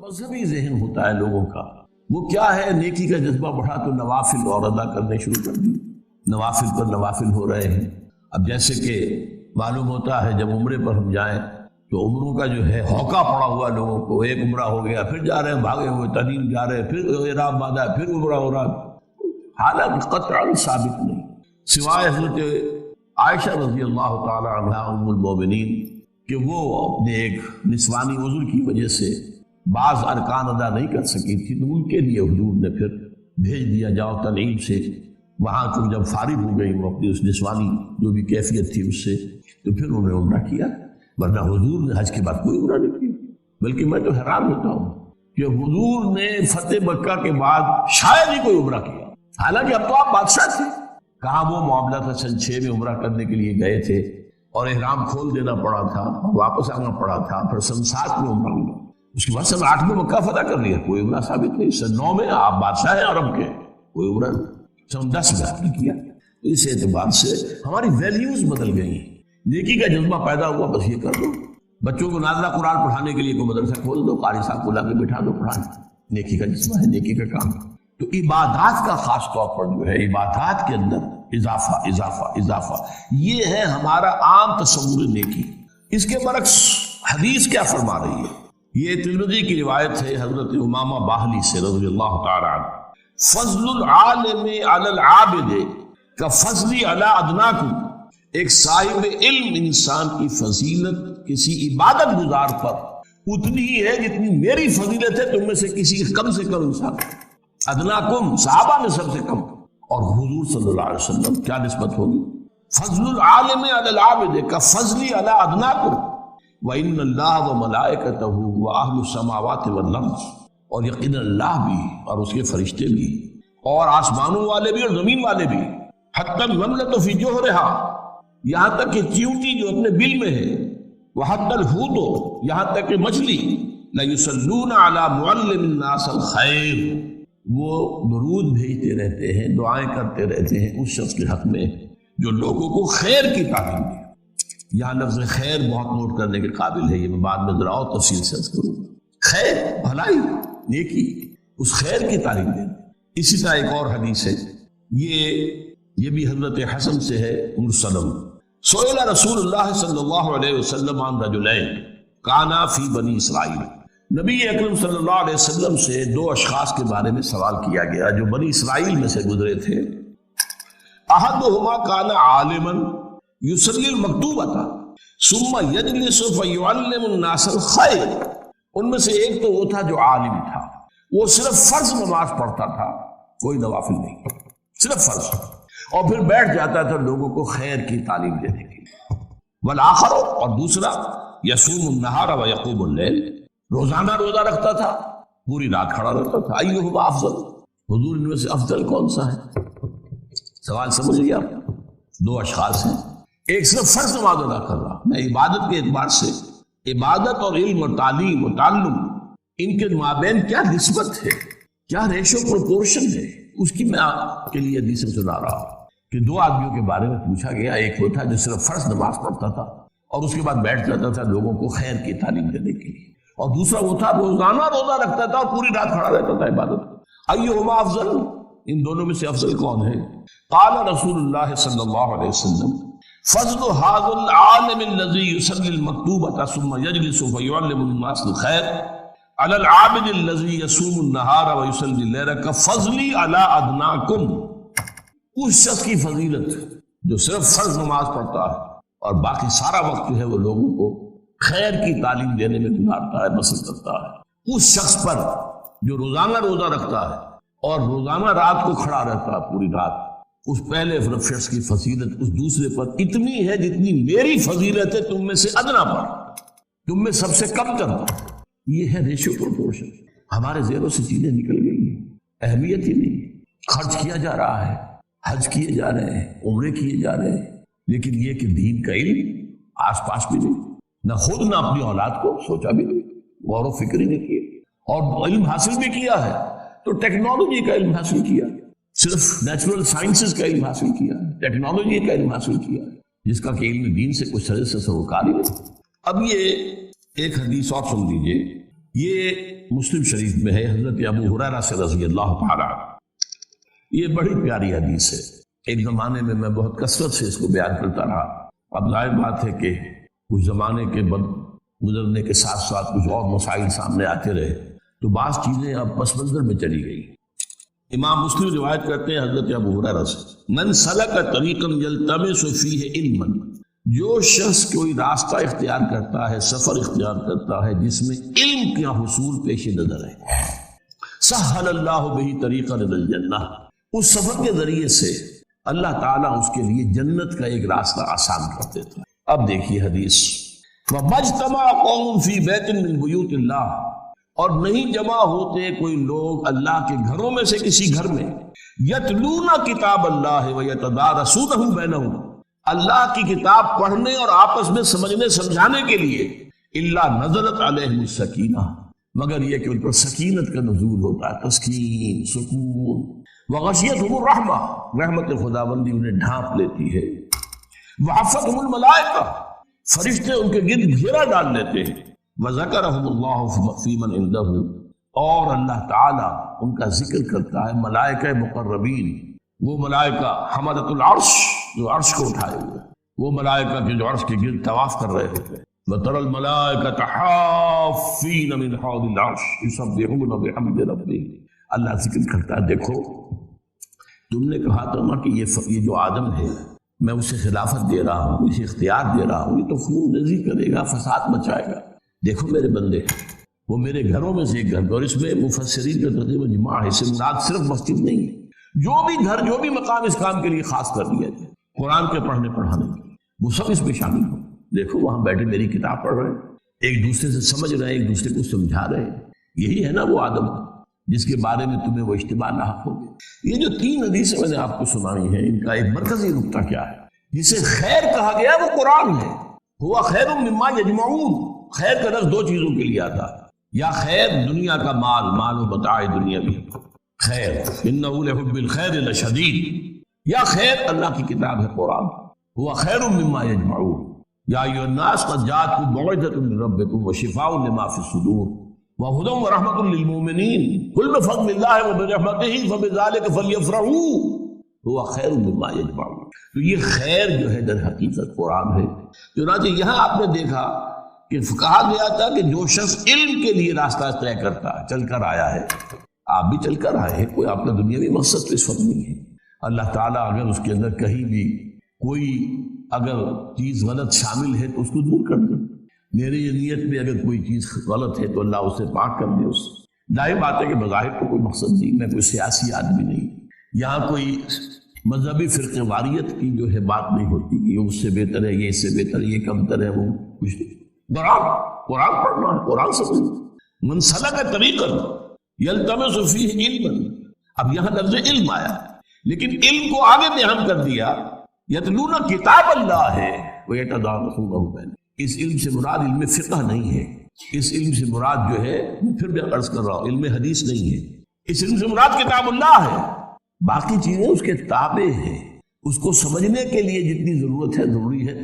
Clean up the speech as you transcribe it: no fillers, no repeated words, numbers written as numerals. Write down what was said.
مذہبی ذہن ہوتا ہے لوگوں کا، وہ کیا ہے، نیکی کا جذبہ بڑھا تو نوافل اور ادا کرنے شروع کر دی، نوافل پر نوافل ہو رہے ہیں۔ اب جیسے کہ معلوم ہوتا ہے جب عمرے پر ہم جائیں تو عمروں کا جو ہے ہوکا پڑا ہوا لوگوں کو، ایک عمرہ ہو گیا پھر جا رہے ہیں بھاگے ہوئے، تنعیم جا رہے ہیں پھر احرام باندھا ہے پھر عمرہ ہو رہا، حالانکہ قطعاً ثابت نہیں، سوائے حضرت عائشہ رضی اللہ تعالی عنہا ام المومنین کہ وہ اپنے ایک نسوانی عذر کی وجہ سے بعض ارکان ادا نہیں کر سکی تھی، تو ان کے لیے حضور نے پھر بھیج دیا جاؤ تنعیم سے، وہاں تم جب فارغ ہو گئی وہ اپنی اس نسوانی جو بھی کیفیت تھی اس سے، تو پھر انہوں نے عمرہ کیا، ورنہ حضور نے حج کے بعد کوئی عمرہ نہیں کیا۔ بلکہ میں تو حیران ہوتا ہوں کہ حضور نے فتح مکہ کے بعد شاید ہی کوئی عمرہ کیا، حالانکہ اب تو آپ بادشاہ تھے۔ کہاں وہ معاملہ تھا سن 6 میں عمرہ کرنے کے لیے گئے تھے اور احرام کھول دینا پڑا تھا، واپس آنا پڑا تھا، پھر سن 7 میں عمرہ ہوا، اس کے بعد سن 8 میں مکہ فتح کر لیا، کوئی عمرہ ثابت نہیں۔ سن 9 میں آپ بادشاہ ہیں عرب کے، کوئی عمرہ نہیں۔ سن 10 میں آپ نے کیا۔ اس اعتبار سے ہماری ویلیوز بدل گئی ہیں، نیکی کا جذبہ پیدا ہوا، بس یہ کر دو۔ بچوں کو نازلہ قرآن پڑھانے کے لیے کوئی مدرسہ کھول دو، قاری صاحب کو لا کے بٹھا دو پڑھانے، نیکی کا جذبہ ہے، نیکی کا کام۔ تو عبادات کا خاص طور پر جو ہے عبادات کے اندر اضافہ اضافہ اضافہ، یہ ہے ہمارا عام تصور نیکی۔ اس کے برعکس حدیث کیا فرما رہی ہے؟ یہ ترمذی کی روایت ہے حضرت امامہ باہلی سے رضی اللہ تعالی عنہ، فضل العالم علی العابد کفضلی علی ادناکم، ایک صاحب علم انسان کی فضیلت کسی عبادت گزار پر اتنی ہی ہے جتنی میری فضیلت ہے تم میں سے کسی کم انسان، ادناکم صحابہ میں سب سے کم، اور حضور صلی اللہ علیہ وسلم کیا نسبت ہوگی؟ فضل العالم علی العابد کفضلی علی ادناکم وَإِنَّ اللَّهَ وَمَلَائِكَتَهُ وَأَهْلُ السَّمَاوَاتِ وَالْأَرْضِ، اور یقینا اللہ بھی اور اس کے فرشتے بھی اور آسمانوں والے بھی اور زمین والے بھی، حتی النملۃ فی جوہرہا، یہاں تک کہ چیونٹی جو اپنے بل میں ہے، وحتی الحوت، یہاں تک کہ مچھلی، لَيُصَلُّونَ عَلَى مُعَلِّمِ النَّاسِ الْخَيْرِ، وہ درود بھیجتے رہتے ہیں، دعائیں کرتے رہتے ہیں اس شخص کے حق میں جو لوگوں کو خیر کی تعلیم دے۔ یہاں لفظ خیر بہت نوٹ کرنے کے قابل ہے، یہ میں بعد میں ذرا اور تفصیل سے عرض کروں۔ خیر، بھلائی، نیکی، اس خیر کی تعلیم دینا۔ اسی طرح ایک اور حدیث ہے، یہ بھی حضرت حسن سے ہے مرسلم، سئل رسول اللہ صلی اللہ علیہ وسلم عن رجلین کانا فی بنی اسرائیل، نبی اکرم صلی اللہ علیہ وسلم سے 2 اشخاص کے بارے میں سوال کیا گیا جو بنی اسرائیل میں سے گزرے تھے۔ احدہما کان عالما یصلی المکتوبۃ ثم یجلس فیعلم الناس الخیر، ان میں سے ایک تو وہ تھا جو عالم تھا، وہ صرف فرض نماز پڑھتا تھا، کوئی نوافل نہیں، صرف فرض، اور پھر بیٹھ جاتا تھا لوگوں کو خیر کی تعلیم دینے کے لیے۔ والآخر، اور دوسرا، یصوم النہار ویقوم اللیل، روزانہ روزہ رکھتا تھا، پوری رات کھڑا رہتا تھا۔ ایہما افضل، حضور ان میں سے افضل کون سا ہے؟ سوال سمجھ لیا؟ 2 اشخاص ہیں، ایک صرف فرض نماز ادا کر رہا، میں عبادت کے اعتبار سے عبادت اور علم اور تعلیم اور تعلم، ان کے مابین کیا نسبت ہے، کیا ریشو پروپورشن ہے، اس کی میں آپ کے لیے حدیث سنا رہا ہوں کہ 2 آدمیوں کے بارے میں پوچھا گیا، ایک وہ تھا جو صرف فرض نماز پڑھتا تھا اور اس کے بعد بیٹھ جاتا تھا لوگوں کو خیر کی تعلیم دینے کے لیے، اور دوسرا وہ تھا روزانہ روزہ رکھتا تھا اور پوری رات کھڑا رہتا تھا عبادت۔ ایہما افضل، ان دونوں میں سے افضل کون ہے؟ قال رسول اللہ صلی اللہ علیہ وسلم فضل هذا العالم الذي يصلي المكتوبة ثم يجلس فيعلم الناس الخير على العابد الذي يصوم النهار ويصلي الليل كفضلي على أدناكم، اس شخص کی فضیلت جو صرف فرض نماز پڑھتا ہے اور باقی سارا وقت جو ہے وہ لوگوں کو خیر کی تعلیم دینے میں گزارتا ہے، بسر کرتا ہے، اس شخص پر جو روزانہ روزہ رکھتا ہے اور روزانہ رات کو کھڑا رہتا ہے پوری رات، اس پہلے شخص کی فضیلت اس دوسرے پر اتنی ہے جتنی میری فضیلت ہے تم میں سے ادنا پر، تم میں سب سے کم تر۔ یہ ہے ریشو پروپورشن۔ ہمارے ذہنوں سے چیزیں نکل گئی ہیں، اہمیت ہی نہیں، خرچ کیا جا رہا ہے، حج کیے جا رہے ہیں، عمرے کیے جا رہے ہیں، لیکن یہ کہ دین کا علم آس پاس بھی نہیں، نہ خود نہ اپنی اولاد کو سوچا بھی نہیں، غور و فکر ہی نہیں کیا، اور علم حاصل بھی کیا ہے تو ٹیکنالوجی کا علم حاصل کیا، صرف نیچرل سائنسز کا علم حاصل کیا، ٹیکنالوجی کا علم حاصل کیا، جس کا کہ علم دین سے کچھ سرے سے سروکار ہی نہیں۔ اب یہ ایک حدیث اور سن لیجئے، یہ مسلم شریف میں ہے حضرت ابو ہریرہ سے رضی اللہ تعالیٰ عنہ۔ یہ بڑی پیاری حدیث ہے، ایک زمانے میں میں بہت کثرت سے اس کو بیان کرتا رہا، اب ظاہر بات ہے کہ کچھ زمانے کے گزرنے کے ساتھ ساتھ کچھ اور مسائل سامنے آتے رہے تو بعض چیزیں اب پس منظر میں چلی گئی۔ امام مسلم روایت کرتے ہیں حضرت ابو ہریرہ سے، من سلک طریقا یلتمس فیہ علما، جو شخص کوئی راستہ اختیار کرتا ہے، سفر اختیار کرتا ہے جس میں علم کا حصول پیش نظر ہے، سہل اللہ بہ طریقا الی الجنہ، اس سفر کے ذریعے سے اللہ تعالیٰ اس کے لیے جنت کا ایک راستہ آسان کر دیتا ہے۔ اب دیکھیے حدیث، وَمَجْتَمَعَ قَوْمٌ فِي بَيْتٍ مِّن بُيُوتِ اللَّهِ، اور نہیں جمع ہوتے کوئی لوگ اللہ کے گھروں میں سے کسی گھر میں، یتلون کتاب اللہ ویتدارسونہ بینہم، اللہ کی کتاب پڑھنے اور آپس میں سمجھنے سمجھانے کے لیے، الا نزلت علیہم السکینہ، مگر یہ کہ ان پر سکینت کا نزول ہوتا ہے، تسکین، سکون، وغشیتہم الرحمہ، رحمت خداوندی انہیں ڈھانپ لیتی ہے، وحفتہم الملائکہ، فرشتے ان کے گرد گھیرا ڈال لیتے ہیں، وذکرہم اللہ فی من عندہ، اور اللہ تعالیٰ ان کا ذکر کرتا ہے ملائکہ مقربین، وہ ملائکہ حملۃ العرش جو عرش کو اٹھائے ہوئے، وہ ملائکہ کے جو عرش کے گرد طواف کر رہے ہوتے ہیں، وَتَرَى الْمَلَائِكَةَ حَافِّينَ مِنْ حَوْضِ الْعَرْشِ يُسَبِّحُونَ بِحَمْدِ رَبِّهِمْ، اللہ ذکر کرتا ہے، دیکھو تم نے کہا تھا نا کہ یہ جو آدم ہے میں اسے خلافت دے رہا ہوں، اسے اختیار دے رہا ہوں، یہ تو خون ریزی کرے گا، فساد مچائے گا، دیکھو میرے بندے وہ میرے گھروں میں سے ایک گھر، اور اس میں مفسرین کا تقریباً جماع ہے، اس سے مراد صرف مسجد نہیں ہے، جو بھی گھر جو بھی مقام اس کام کے لیے خاص کر دیا جائے، قرآن کے پڑھنے پڑھانے کے، وہ سب اس میں شامل ہو۔ دیکھو وہاں بیٹھے میری کتاب پڑھ رہے ہیں، ایک دوسرے سے سمجھ رہے ہیں، ایک دوسرے کو سمجھا رہے ہیں، یہی ہے نا وہ آدم جس کے بارے میں تمہیں وہ اجتماع لاحق ہو گیا۔ یہ جو 3 حدیثیں میں نے آپ کو سنائی ہیں، ان کا ایک مرکزی نقطہ کیا ہے؟ جسے خیر کہا گیا وہ قرآن ہے، ہوا خیر مما یجمعون، خیر کا لفظ 2 چیزوں کے لیے آتا ہے، یا خیر دنیا کا مال و متاع دنیا بھی خیر، انہ لحب الخیر لشدید، یا خیر اللہ کی کتاب ہے قرآن، ہوا خیر مما یجمعون، یا ایھا الناس قد جاءتکم موعظۃ من ربکم وشفاء لما فی الصدور وہدی ورحمۃ للمؤمنین قل بفضل اللہ وبرحمتہ فبذلک فلیفرحوا ہوا خیر مما یجمعون۔ تو یہ خیر جو ہے در حقیقت قرآن ہے۔ چنانچہ یہاں آپ نے دیکھا کہ کہا گیا تھا کہ جو شخص علم کے لیے راستہ طے کرتا ہے، چل کر آیا ہے، آپ بھی چل کر آئے ہیں، کوئی آپ کا دنیاوی مقصد تو اس وقت نہیں ہے، اللہ تعالیٰ اگر اس کے اندر کہیں بھی کوئی اگر چیز غلط شامل ہے تو اس کو دور کر دے، میری نیت میں اگر کوئی چیز غلط ہے تو اللہ اسے پاک کر دے، اس ظاہر بات ہے کہ بظاہر تو کوئی مقصد نہیں، میں کوئی سیاسی آدمی نہیں، یہاں کوئی مذہبی فرقہ واریت کی جو ہے بات نہیں ہوتی کہ یہ اس سے بہتر ہے، یہ اس سے بہتر ہے، یہ کمتر ہے، وہ کچھ نہیں، قرآن پڑھنا ہے، قرآن سمجھنا۔ من سلک طریقا یلتمس فیہ علما، اب یہاں لفظ علم آیا لیکن علم کو آگے بیان کر دیا، یتلون کتاب اللہ ہے ویتدارسونہ بینہم، اس علم سے مراد علم فقہ نہیں ہے، اس علم سے مراد جو ہے پھر بھی عرض کر رہا ہوں علم حدیث نہیں ہے، اس علم سے مراد کتاب اللہ ہے، باقی چیزیں اس کے تابع ہیں، اس کو سمجھنے کے لیے جتنی ضرورت ہے ضروری ہے